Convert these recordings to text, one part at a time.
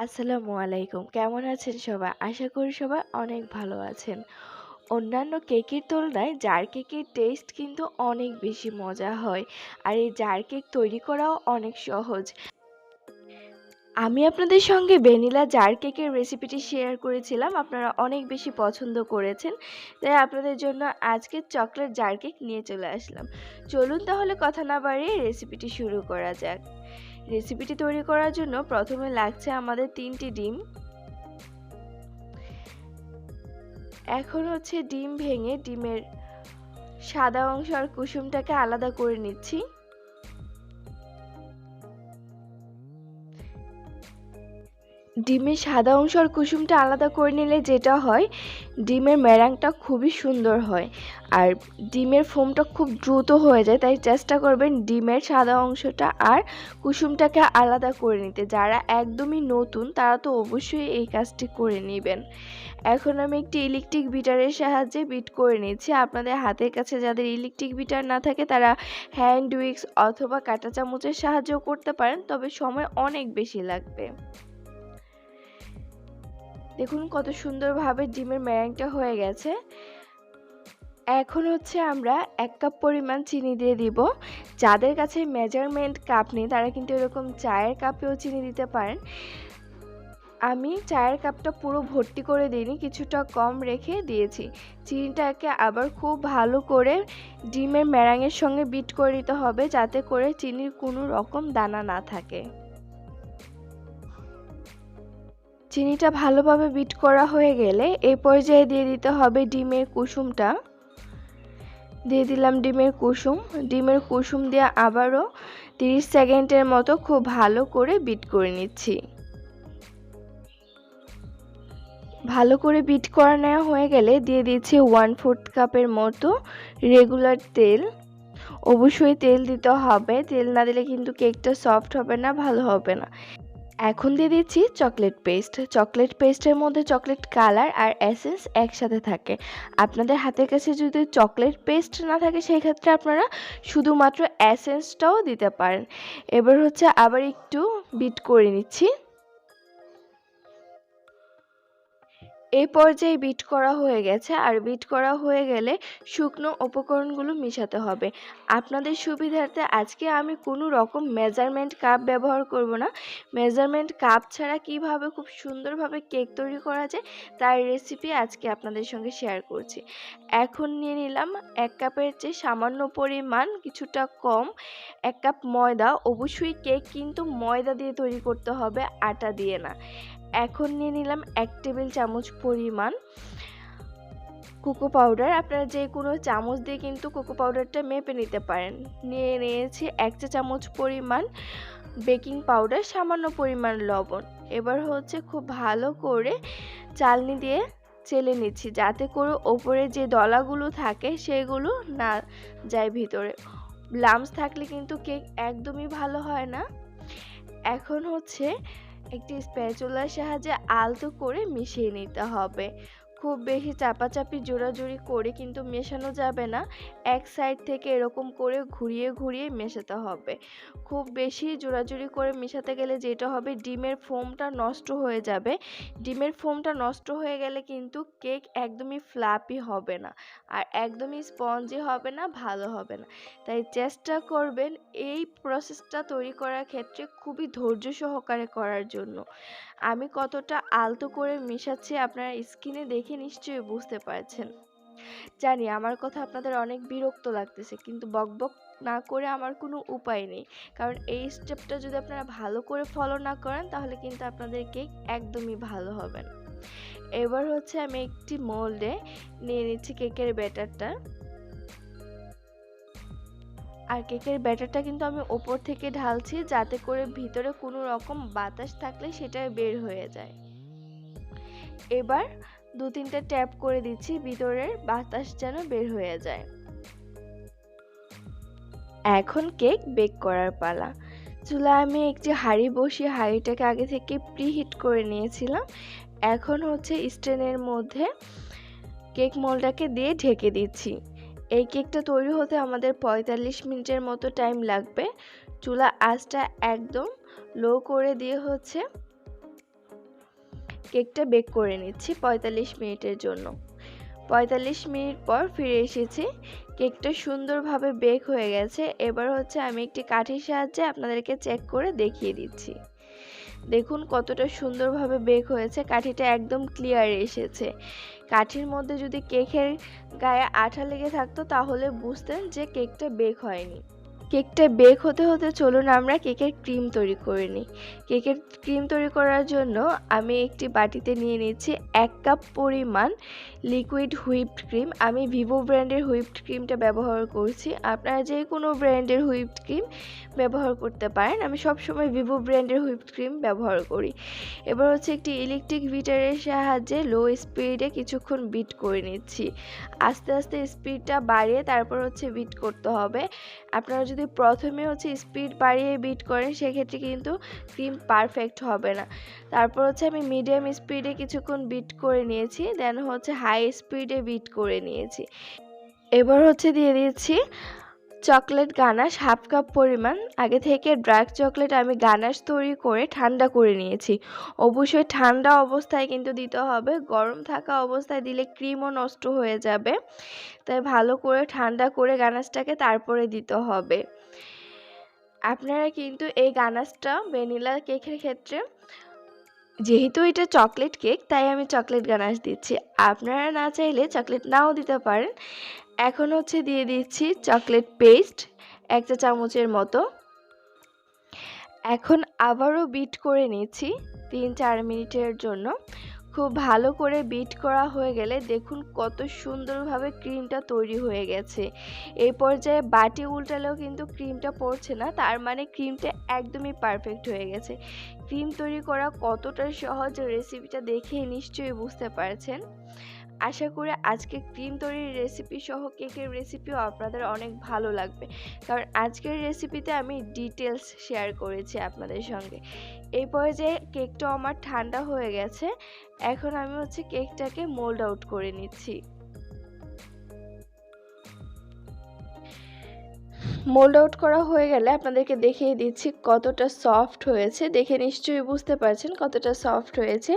আসসালামু আলাইকুম। কেমন আছেন সবাই? আশা করি সবাই অনেক ভালো আছেন। অন্যান্য কেকের তুলনায় জার কেকের টেস্ট কিন্তু অনেক বেশি মজা হয়। আর এই জার কেক তৈরি করাও অনেক সহজ। আমি আপনাদের সঙ্গে ভ্যানিলা জার কেকের রেসিপিটি শেয়ার করেছিলাম। আপনারা অনেক বেশি পছন্দ করেছেন। তাই আপনাদের জন্য আজকে চকলেট জার কেক নিয়ে চলে আসলাম। চলুন তাহলে কথা না বাড়িয়ে রেসিপিটি শুরু করা যাক। রেসিপিটি তৈরি করার জন্য প্রথমে লাগছে আমাদের 3টি ডিম। এখন ডিম ভেঙে ডিমের সাদা অংশ আর কুসুমটাকে আলাদা করে নিচ্ছি। ডিমের সাদা অংশ আর কুসুমটা আলাদা করে নিলে যেটা হয়, ডিমের মেরাংটা খুবই সুন্দর হয় আর ডিমের ফোমটা খুব দ্রুত হয়ে যায়। তাই চেষ্টা করবেন ডিমের সাদা অংশটা আর কুসুমটাকে আলাদা করে নিতে। যারা একদমই নতুন তারা তো অবশ্যই এই কাজটি করে নেবেন। এখন আমি একটি ইলেকট্রিক বিটারের সাহায্যে বিট করে নিচ্ছি। আপনাদের হাতের কাছে যাদের ইলেকট্রিক বিটার না থাকে তারা হ্যান্ড উইক্স অথবা কাঁটা চামচের সাহায্যেও করতে পারেন, তবে সময় অনেক বেশি লাগবে। দেখুন কত সুন্দরভাবে ডিমের মেরাংটা হয়ে গেছে। এখন আমরা 1 কাপ পরিমাণ চিনি দিয়ে দিব। যাদের কাছে মেজারমেন্ট কাপ নেই তারা কিন্তু এরকম চায়ের কাপেও চিনি দিতে পারেন। আমি চায়ের কাপটা পুরো ভর্তি করে দিইনি, কিছুটা কম রেখে দিয়েছি। চিনিটাকে আবার খুব ভালো করে ডিমের মেরাঙের সঙ্গে বিট করে নিতে হবে, যাতে করে চিনির কোনো রকম দানা না থাকে। চিনিটা ভালোভাবে বিট করা হয়ে গেলে এই পর্যায়ে দিয়ে দিতে হবে ডিমের কুসুমটা। দিয়ে দিলাম ডিমের কুসুম। ডিমের কুসুম দিয়ে আবারও 30 সেকেন্ডের মতো খুব ভালো করে বিট করে নিচ্ছি। ভালো করে বিট করা নেওয়া হয়ে গেলে দিয়ে দিচ্ছি 1/4 কাপের মতো রেগুলার তেল। অবশ্যই তেল দিতে হবে, তেল না দিলে কিন্তু কেকটা সফট হবে না, ভালো হবে না। এখন দিয়ে দিচ্ছি চকলেট পেস্ট। চকলেট পেস্টের মধ্যে চকলেট কালার আর এসেন্স একসাথে থাকে। আপনাদের হাতের কাছে যদি চকলেট পেস্ট না থাকে সেই ক্ষেত্রে আপনারা শুধুমাত্র এসেন্সটাও দিতে পারেন। এবার আবার একটু বিট করে নিচ্ছি। এই পর্যায়ে বিট করা হয়ে গেছে আর বিট করা হয়ে গেলে শুকনো উপকরণগুলো মিশাতে হবে। আপনাদের সুবিধার্থে আজকে আমি কোনো রকম মেজারমেন্ট কাপ ব্যবহার করব না। মেজারমেন্ট কাপ ছাড়া কিভাবে খুব সুন্দরভাবে কেক তৈরি করা যায় তার রেসিপি আজকে আপনাদের সঙ্গে শেয়ার করছি। এখন নিয়ে নিলাম 1 কাপের চেয়ে সামান্য পরিমাণ, কিছুটা কম, 1 কাপ ময়দা। অবশ্যই কেক কিন্তু ময়দা দিয়ে তৈরি করতে হবে, আটা দিয়ে না। এখন নিয়ে নিলাম 1 টেবিল চামচ পরিমাণ কোকো পাউডার। আপনারা যে কোনো চামচ দিয়ে কিন্তু কোকো পাউডারটা মেপে নিতে পারেন। নিয়ে নিয়েছি 1 চা চামচ পরিমাণ বেকিং পাউডার, সামান্য পরিমাণ লবণ। এবার খুব ভালো করে চালনি দিয়ে চেলে নিচ্ছি, যাতে করে ওপরে যে দলাগুলো থাকে সেগুলো না যায় ভিতরে। লাম্পস থাকলে কিন্তু কেক একদমই ভালো হয় না। এখন একটি স্প্যাচুলার সাহায্যে আলতো করে মিশিয়ে নিতে হবে। খুব বেশি চাপাচাপি জোড়াজুড়ি করে কিন্তু মেশানো যাবে না। এক সাইড থেকে এরকম করে ঘুরিয়ে ঘুরিয়ে মেশাতে হবে। খুব বেশি জোড়াজুড়ি করে মেশাতে গেলে যেটা হবে, ডিমের ফোমটা নষ্ট হয়ে যাবে। ডিমের ফোমটা নষ্ট হয়ে গেলে কিন্তু কেক একদমই ফ্লাপি হবে না আর একদমই স্পঞ্জি হবে না, ভালো হবে না। তাই চেষ্টা করবেন এই প্রসেসটা তৈরি করার ক্ষেত্রে খুবই ধৈর্য সহকারে করার জন্য। আমি কতটা আলতো করে মেশাচ্ছি আপনারা স্ক্রিনে দেখে নিশ্চয়ই বুঝতে পারছেন। জানি আমার কথা আপনাদের অনেক বিরক্ত লাগতেছে, কিন্তু বকবক না করে আমার কোনো উপায় নেই। কারণ এই স্টেপটা যদি আপনারা ভালো করে ফলো না করেন তাহলে কিন্তু আপনাদের কেক একদমই ভালো হবে না। এবার আমি একটি মোল্ডে নিয়ে নিচ্ছি কেকের ব্যাটারটা। আর কেকের ব্যাটারটা কিন্তু আমি ওপর থেকে ঢালছি, যাতে করে ভিতরে কোনো রকম বাতাস থাকলে সেটা বের হয়ে যায়। এবার 2-3টা ট্যাপ করে দিচ্ছি, ভিতরের বাতাস যেন বের হয়ে যায়। এখন কেক বেক করার পালা। চুলায় আমি একটি হাঁড়ি বসিয়ে হাঁড়িটাকে আগে থেকে প্রিহিট করে নিয়েছিলাম। এখন স্ট্যান্ডের মধ্যে কেক মোল্ডটাকে দিয়ে ঢেকে দিচ্ছি। এই কেকটা তৈরি হতে আমাদের 45 মিনিটের মতো টাইম লাগবে। চুলা আঁচটা একদম লো করে দিয়ে কেকটা বেক করে নিচ্ছি 45 মিনিটের জন্য। 45 মিনিট পর ফিরে এসেছি। কেকটা সুন্দরভাবে বেক হয়ে গেছে। এবার হচ্ছে আমি একটি কাঠির সাহায্যে আপনাদেরকে চেক করে দেখিয়ে দিচ্ছি। দেখুন কতটা সুন্দরভাবে বেক হয়েছে, কাঠিটা একদম ক্লিয়ার এসেছে। কাঠির মধ্যে যদি কেকের গায়ে আঠা লেগে থাকতো তাহলে বুঝতেন যে কেকটা বেক হয়নি। কেকটা বেক হতে হতে চলুন আমরা কেকের ক্রিম তৈরি করে নিই। কেকের ক্রিম তৈরি করার জন্য আমি একটি বাটিতে নিয়ে নিচ্ছি 1 কাপ পরিমাণ লিকুইড হুইপড ক্রিম। আমি ভিভো ব্র্যান্ডের হুইপড ক্রিমটা ব্যবহার করছি, আপনারা যে কোনো ব্র্যান্ডের হুইপড ক্রিম ব্যবহার করতে পারেন। আমি সবসময় ভিভো ব্র্যান্ডের হুইপড ক্রিম ব্যবহার করি। এবার হচ্ছে একটি ইলেকট্রিক বিটারের সাহায্যে লো স্পিডে কিছুক্ষণ বিট করে নিচ্ছি। আস্তে আস্তে স্পিডটা বাড়িয়ে তারপর হচ্ছে বিট করতে হবে। আপনারা যদি প্রথমে হচ্ছে স্পিড বাড়িয়ে বিট করেন সেক্ষেত্রে কিন্তু ক্রিম পারফেক্ট হবে না। তারপর হচ্ছে আমি মিডিয়াম স্পিডে কিছুক্ষণ বিট করে নিয়েছি, দেন হচ্ছে হাই স্পিডে বিট করে নিয়েছি। এবার হচ্ছে দিয়ে দিয়েছি চকলেট গানাশ 1/2 কাপ পরিমাণ। আগে থেকে ডার্ক চকলেট আমি গানাশ তৈরি করে ঠান্ডা করে নিয়েছি। অবশ্যই ঠান্ডা অবস্থায় কিন্তু দিতে হবে, গরম থাকা অবস্থায় দিলে ক্রিমও নষ্ট হয়ে যাবে। তাই ভালো করে ঠান্ডা করে গানাশটাকে তারপরে দিতে হবে। আপনারা কিন্তু এই গানাশটা ভ্যানিলা কেকের ক্ষেত্রে, যেহেতু এটা চকলেট কেক তাই আমি চকলেট গানাশ দিচ্ছি, আপনারা না চাইলে চকলেট নাও দিতে পারেন। এখন হচ্ছে দিয়ে দিচ্ছি চকলেট পেস্ট 1 চা চামচের মতো। এখন আবারও বিট করে নিচ্ছি 3-4 মিনিটের জন্য। খুব ভালো করে বিট করা হয়ে গেলে দেখুন কত সুন্দরভাবে ক্রিমটা তৈরি হয়ে গেছে। এই পর্যায়ে বাটি উল্টালেও কিন্তু ক্রিমটা পড়ছে না, তার মানে ক্রিমটা একদমই পারফেক্ট হয়ে গেছে। ক্রিম তৈরি করা কতটা সহজ রেসিপিটা দেখে নিশ্চয়ই বুঝতে পারছেন। আশা করি আজকে ক্রিম তৈরির রেসিপি সহ কেকের রেসিপিও আপনাদের অনেক ভালো লাগবে, কারণ আজকের রেসিপিতে আমি ডিটেলস শেয়ার করেছি আপনাদের সঙ্গে। এই পর্যায়ে কেকটা আমার ঠান্ডা হয়ে গেছে। এখন আমি হচ্ছে কেকটাকে মোল্ড আউট করে নিচ্ছি। মোল্ড আউট করা হয়ে গেলে আপনাদেরকে দেখিয়ে দিচ্ছি কতটা সফট হয়েছে। দেখে নিশ্চয়ই বুঝতে পারছেন কতটা সফট হয়েছে।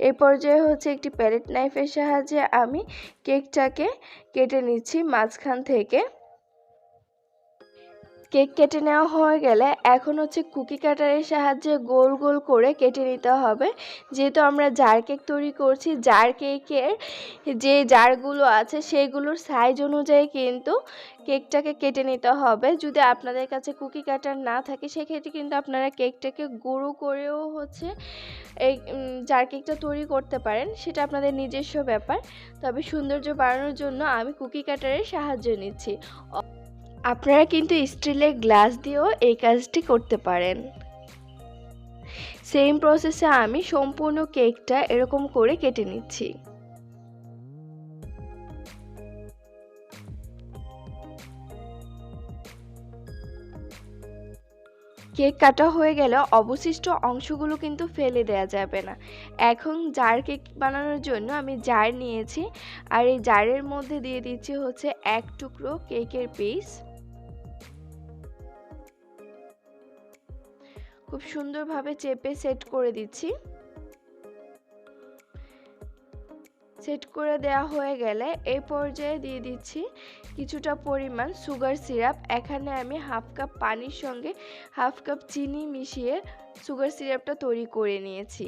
এই পর্যায়ে হচ্ছে একটি প্যালেট নাইফের সাহায্যে আমি কেকটাকে কেটে নিচ্ছি মাঝখান থেকে। কেক কেটে নেওয়া হয়ে গেলে এখন হচ্ছে কুকি কাটারের সাহায্যে গোল গোল করে কেটে নিতে হবে। যেহেতু আমরা জার কেক তৈরি করছি, জার কেকের যে জারগুলো আছে সেগুলোর সাইজ অনুযায়ী কিন্তু কেকটাকে কেটে নিতে হবে। যদি আপনাদের কাছে কুকি কাটার না থাকে সেক্ষেত্রে কিন্তু আপনারা কেকটাকে গুঁড়ো করেও হচ্ছে এই জার কেকটা তৈরি করতে পারেন, সেটা আপনাদের নিজস্ব ব্যাপার। তবে সৌন্দর্য বাড়ানোর জন্য আমি কুকি কাটারের সাহায্য নিচ্ছি। আপনারা কিন্তু স্টিলের গ্লাস দিয়েও এই কাজটি করতে পারেন। সেম প্রসেসে আমি সম্পূর্ণ কেকটা এরকম করে কেটে নিচ্ছি। কেক কাটা হয়ে গেলে অবশিষ্ট অংশগুলো কিন্তু ফেলে দেওয়া যাবে না। এখন জার কেক বানানোর জন্য আমি জার নিয়েছি, আর এই জারের মধ্যে দিয়ে দিচ্ছি হচ্ছে 1 টুকরো কেকের পিস। খুব সুন্দরভাবে চেপে সেট করে দিচ্ছি। সেট করে দেওয়া হয়ে গেলে এই পর্যায়ে দিয়ে দিচ্ছি কিছুটা পরিমাণ সুগার সিরাপ। এখানে আমি 1/2 কাপ পানির সঙ্গে 1/2 কাপ চিনি মিশিয়ে সুগার সিরাপটা তৈরি করে নিয়েছি।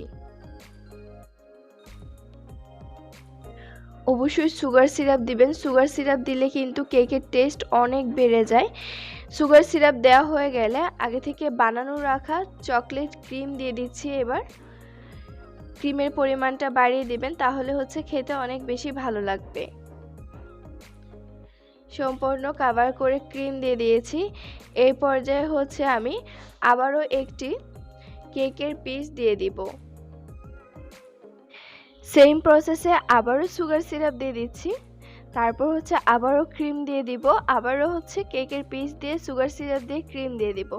অবশ্যই সুগার সিরাপ দিবেন, সুগার সিরাপ দিলে কিন্তু কেকের টেস্ট অনেক বেড়ে যায়। সুগার সিরাপ দেওয়া হয়ে গেলে আগে থেকে বানানো রাখা চকলেট ক্রিম দিয়ে দিচ্ছি। এবার ক্রিমের পরিমাণটা বাড়িয়ে দিবেন, তাহলে হচ্ছে খেতে অনেক বেশি ভালো লাগবে। সম্পূর্ণ কভার করে ক্রিম দিয়ে দিয়েছি। এই পর্যায়ে হচ্ছে আমি আবারও একটি কেকের পিস দিয়ে দিব। সেম প্রসেসে আবারও সুগার সিরাপ দিয়ে দিচ্ছি। তারপর হচ্ছে আবারও ক্রিম দিয়ে দিব, আবারও হচ্ছে কেকের পিস দিয়ে সুগার সিরাপ দিয়ে ক্রিম দিয়ে দিব।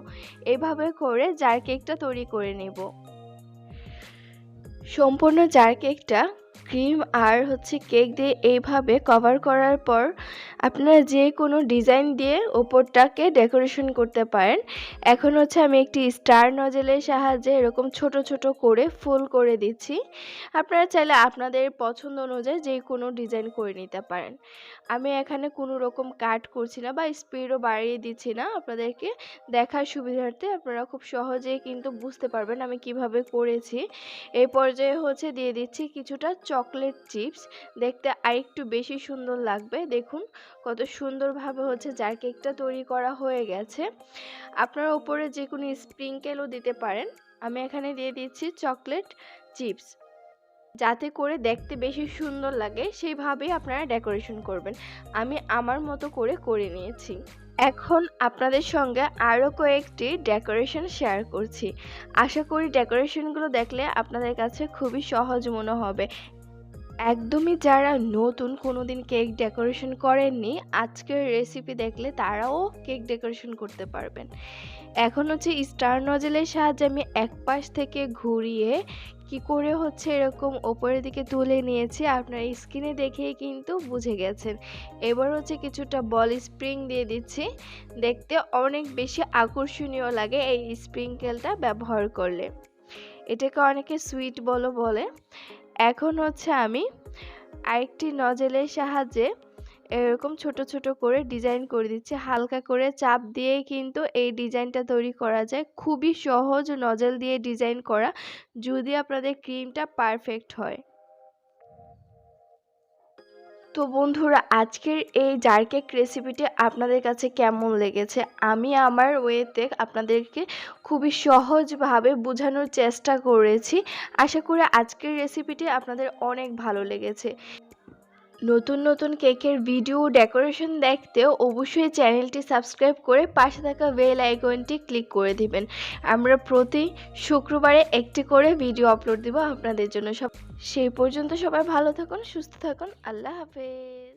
এইভাবে করে জার কেকটা তৈরি করে নেব। সম্পূর্ণ জার কেকটা ক্রিম আর হচ্ছে কেক দিয়ে এইভাবে কভার করার পর আপনারা যে কোনো ডিজাইন দিয়ে ওপরটাকে ডেকোরেশন করতে পারেন। এখন হচ্ছে আমি একটি স্টার নজেলের সাহায্যে এরকম ছোট ছোট করে ফুল করে দিচ্ছি। আপনারা চাইলে আপনাদের পছন্দ অনুযায়ী যে কোনো ডিজাইন করে নিতে পারেন। আমি এখানে কোনো রকম কাট করছি না বা স্পিডও বাড়িয়ে দিচ্ছি না, আপনাদেরকে দেখার সুবিধার্থে আপনারা খুব সহজেই কিন্তু বুঝতে পারবেন আমি কিভাবে করেছি। এই পর্যায়ে হচ্ছে দিয়ে দিচ্ছি কিছুটা চকলেট চিপস, দেখতে আরেকটু বেশি সুন্দর লাগবে। দেখুন কত সুন্দরভাবে হচ্ছে জার কেকটা তৈরি করা হয়ে গেছে। আপনারা উপরে যে কোনো স্প্রিংকেলও দিতে পারেন। আমি এখানে দিয়ে দিচ্ছি চকলেট চিপস, যাতে করে দেখতে বেশি সুন্দর লাগে সেইভাবেই আপনারা ডেকোরেশন করবেন। আমি আমার মতো করে নিয়েছি। এখন আপনাদের সঙ্গে আরও কয়েকটি ডেকোরেশন শেয়ার করছি। আশা করি ডেকোরেশনগুলো দেখলে আপনাদের কাছে খুবই সহজ মনে হবে। একদমই যারা নতুন, কোনোদিন কেক ডেকোরেশন করেননি, আজকের রেসিপি দেখলে তারাও কেক ডেকোরেশন করতে পারবেন। এখন হচ্ছে স্টার নজেলের সাহায্যে আমি এক পাশ থেকে ঘুরিয়ে কি করে হচ্ছে এরকম ওপরের দিকে তুলে নিয়েছি, আপনারা স্ক্রিনে দেখেই কিন্তু বুঝে গেছেন। এবার হচ্ছে কিছুটা বল স্প্রিং দিয়ে দিচ্ছি, দেখতে অনেক বেশি আকর্ষণীয় লাগে এই স্প্রিংকেলটা ব্যবহার করলে। এটাকে অনেকে সুইট বলও বলে। এখন হচ্ছে আমি আরেকটি নজেলের সাহায্যে এরকম ছোট ছোট করে ডিজাইন করে দিচ্ছি। হালকা করে চাপ দিয়েই কিন্তু এই ডিজাইনটা তৈরি করা যায়। খুবই সহজ নজেল দিয়ে ডিজাইন করা, যদি আপনাদের ক্রিমটা পারফেক্ট হয়। তো বন্ধুরা, আজকের এই জার কেক রেসিপিটি আপনাদের কাছে কেমন লেগেছে? আমি আমার ওয়েতে আপনাদেরকে খুবই সহজভাবে বোঝানোর চেষ্টা করেছি। আশা করি আজকের রেসিপিটি আপনাদের অনেক ভালো লেগেছে। নতুন নতুন কেকের ভিডিও ডেকোরেশন দেখতে অবশ্যই চ্যানেলটি সাবস্ক্রাইব করে পাশে থাকা বেল আইকনটি ক্লিক করে দিবেন। আমরা প্রতি শুক্রবারে একটি করে ভিডিও আপলোড দিব আপনাদের জন্য। সেই পর্যন্ত সবাই ভালো থাকুন, সুস্থ থাকুন। আল্লাহ হাফেজ।